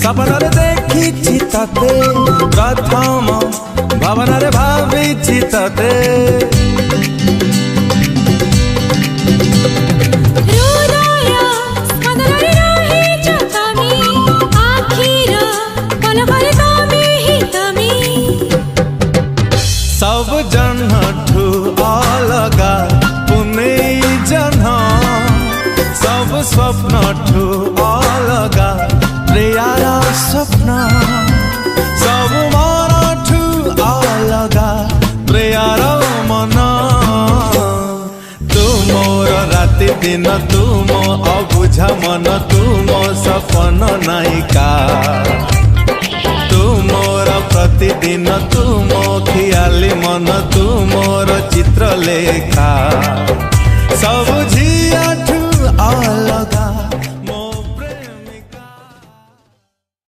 सपन देखी तते प्रथम भावन भावी तते सब जन्हठू अलगा पुने जन्ह सब स्वप्न ठू अलगा प्रियार स्वप्न सब मन ठू अलगा प्रियार मन तू मोर राति दिन तू मो अबुझा मन तू मो सपन नायिका प्रतिदिन तू मो खियाली मन तू मोर चित्र लेखा सब झिया ठू अलग